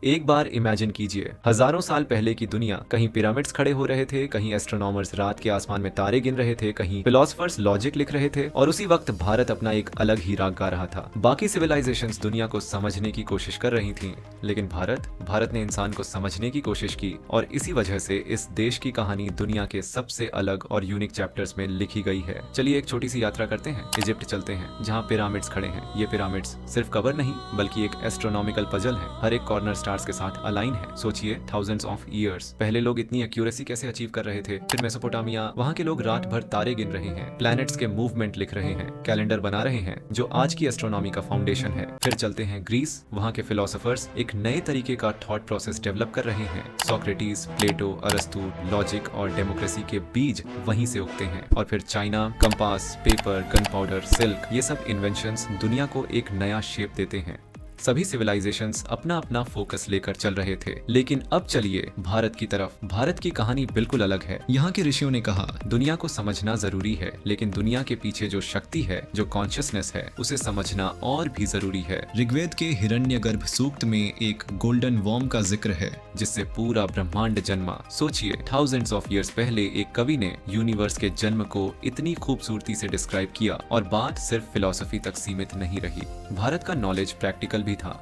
एक बार इमेजिन कीजिए, हजारों साल पहले की दुनिया। कहीं पिरामिड्स खड़े हो रहे थे, कहीं एस्ट्रोनॉमर्स रात के आसमान में तारे गिन रहे थे, कहीं फिलोसफर्स लॉजिक लिख रहे थे, और उसी वक्त भारत अपना एक अलग ही राग गा रहा था। बाकी सिविलाइजेशंस दुनिया को समझने की कोशिश कर रही थीं, लेकिन भारत ने इंसान को समझने की कोशिश की, और इसी वजह से इस देश की कहानी दुनिया के सबसे अलग और यूनिक चैप्टर्स में लिखी गई है। चलिए एक छोटी सी यात्रा करते हैं, इजिप्ट चलते हैं, जहाँ पिरामिड्स खड़े हैं। ये पिरामिड्स सिर्फ कबर नहीं, बल्कि एक एस्ट्रोनॉमिकल पजल है। हर एक कॉर्नर स्टार्स के साथ अलाइन है। सोचिए, थाउजेंड्स ऑफ ईयर्स पहले लोग इतनी एक्यूरेसी कैसे अचीव कर रहे थे। फिर मेसोपोटामिया, वहाँ के लोग रात भर तारे गिन रहे हैं, प्लैनेट्स के मूवमेंट लिख रहे हैं, कैलेंडर बना रहे हैं, जो आज की एस्ट्रोनॉमी का फाउंडेशन है। फिर चलते हैं ग्रीस, वहाँ के फिलोसोफर्स एक नए तरीके का थॉट प्रोसेस डेवलप कर रहे हैं। सोक्रेटिस, प्लेटो, अरस्तु, लॉजिक और डेमोक्रेसी के बीज वहीं से उगते हैं। और फिर China, compass, paper, gun powder, silk, ये सब इन्वेंशंस दुनिया को एक नया शेप देते हैं। सभी सिविलाइजेशंस अपना अपना फोकस लेकर चल रहे थे, लेकिन अब चलिए भारत की तरफ। भारत की कहानी बिल्कुल अलग है। यहाँ के ऋषियों ने कहा, दुनिया को समझना जरूरी है, लेकिन दुनिया के पीछे जो शक्ति है, जो कॉन्शियसनेस है, उसे समझना और भी जरूरी है। ऋग्वेद के हिरण्यगर्भ सूक्त में एक गोल्डन वॉर्म का जिक्र है, जिससे पूरा ब्रह्मांड जन्मा। सोचिए, थाउजेंड्स ऑफ ईयर्स पहले एक कवि ने यूनिवर्स के जन्म को इतनी खूबसूरती से डिस्क्राइब किया, और बात सिर्फ फिलॉसफी तक सीमित नहीं रही। भारत का नॉलेज प्रैक्टिकल भी था।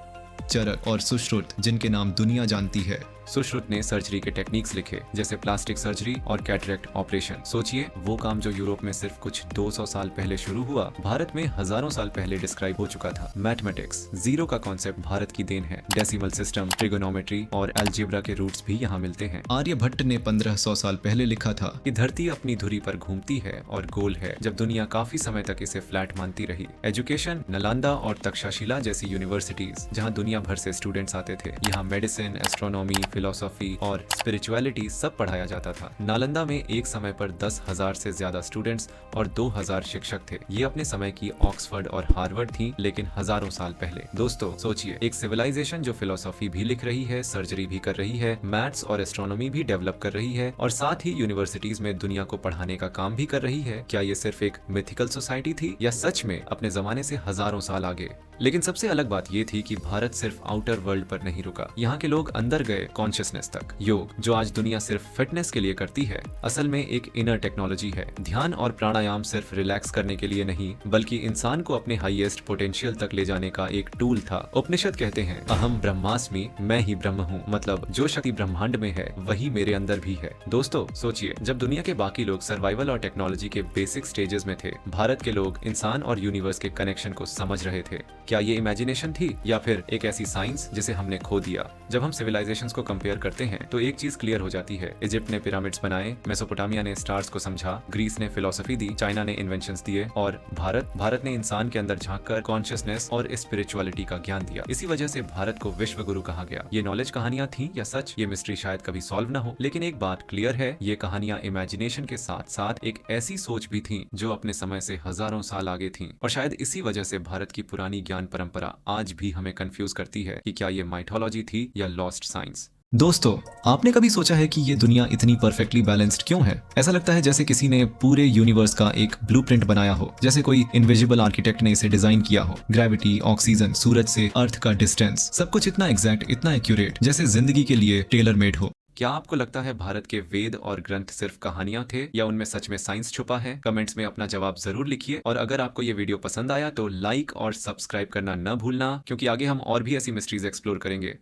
चरक और सुश्रुत, जिनके नाम दुनिया जानती है। सुश्रुत ने सर्जरी के टेक्निक्स लिखे, जैसे प्लास्टिक सर्जरी और कैटरेक्ट ऑपरेशन। सोचिए, वो काम जो यूरोप में सिर्फ कुछ 200 साल पहले शुरू हुआ, भारत में हजारों साल पहले डिस्क्राइब हो चुका था। मैथमेटिक्स, जीरो का कॉन्सेप्ट भारत की देन है। डेसिमल सिस्टम, ट्रिगोनोमेट्री और अलजेब्रा के रूट्स भी यहाँ मिलते हैं। आर्यभट्ट ने 1500 साल पहले लिखा था कि धरती अपनी धुरी पर घूमती है और गोल है, जब दुनिया काफी समय तक इसे फ्लैट मानती रही। एजुकेशन, नालंदा और तक्षशिला जैसी यूनिवर्सिटीज, जहाँ दुनिया भर से स्टूडेंट्स आते थे। यहाँ मेडिसिन, एस्ट्रोनॉमी, फिलोसॉफी और स्पिरिचुअलिटी सब पढ़ाया जाता था। नालंदा में एक समय पर 10,000 से ज्यादा स्टूडेंट्स और 2,000 शिक्षक थे। ये अपने समय की ऑक्सफोर्ड और हार्वर्ड थी, लेकिन हजारों साल पहले। दोस्तों सोचिए, एक सिविलाइजेशन जो फिलोसॉफी भी लिख रही है, सर्जरी भी कर रही है, मैथ्स और एस्ट्रोनॉमी भी डेवलप कर रही है, और साथ ही यूनिवर्सिटीज में दुनिया को पढ़ाने का काम भी कर रही है। क्या ये सिर्फ एक मिथिकल सोसाइटी थी, या सच में अपने जमाने से हजारों साल आगे? लेकिन सबसे अलग बात ये थी कि भारत सिर्फ आउटर वर्ल्ड पर नहीं रुका। यहाँ के लोग अंदर गए कॉन्शियसनेस तक। योग, जो आज दुनिया सिर्फ फिटनेस के लिए करती है, असल में एक इनर टेक्नोलॉजी है। ध्यान और प्राणायाम सिर्फ रिलैक्स करने के लिए नहीं, बल्कि इंसान को अपने हाईएस्ट पोटेंशियल तक ले जाने का एक टूल था। उपनिषद कहते हैं, अहम ब्रह्मास्मि, मैं ही ब्रह्म हूँ। मतलब जो शक्ति ब्रह्मांड में है, वही मेरे अंदर भी है। दोस्तों सोचिए, जब दुनिया के बाकी लोग सर्वाइवल और टेक्नोलॉजी के बेसिक स्टेजेस में थे, भारत के लोग इंसान और यूनिवर्स के कनेक्शन को समझ रहे थे। क्या ये इमेजिनेशन थी, या फिर एक ऐसी साइंस जिसे हमने खो दिया? जब हम सिविलाइजेशंस को कंपेयर करते हैं, तो एक चीज क्लियर हो जाती है। इजिप्ट ने पिरामिड्स बनाए, मेसोपोटामिया ने स्टार्स को समझा, ग्रीस ने फिलोसफी दी, चाइना ने इन्वेंशंस दिए, और भारत ने इंसान के अंदर झांककर कॉन्शियसनेस और स्पिरिचुअलिटी का ज्ञान दिया। इसी वजह से भारत को विश्व गुरु कहा गया। ये नॉलेज कहानियां थी या सच, ये मिस्ट्री शायद कभी सॉल्व ना हो, लेकिन एक बात क्लियर है, ये कहानियां इमेजिनेशन के साथ साथ एक ऐसी सोच भी थी जो अपने समय से हजारों साल आगे थी। और शायद इसी वजह से भारत की पुरानी ज्ञान परंपरा आज भी हमें कंफ्यूज करती है कि क्या ये माइथोलॉजी थी या लॉस्ट साइंस। दोस्तों, आपने कभी सोचा है कि ये दुनिया इतनी परफेक्टली बैलेंस्ड क्यों है? ऐसा लगता है जैसे किसी ने पूरे यूनिवर्स का एक ब्लूप्रिंट बनाया हो, जैसे कोई इनविजिबल आर्किटेक्ट ने इसे डिजाइन किया हो। ग्रेविटी, ऑक्सीजन, सूरज से अर्थ का डिस्टेंस, सब कुछ इतना एग्जैक्ट, इतना एक्यूरेट, जैसे जिंदगी के लिए टेलर मेड हो। क्या आपको लगता है भारत के वेद और ग्रंथ सिर्फ कहानियां थे, या उनमें सच में साइंस छुपा है? कमेंट्स में अपना जवाब जरूर लिखिए, और अगर आपको ये वीडियो पसंद आया तो लाइक और सब्सक्राइब करना न भूलना, क्योंकि आगे हम और भी ऐसी मिस्ट्रीज एक्सप्लोर करेंगे।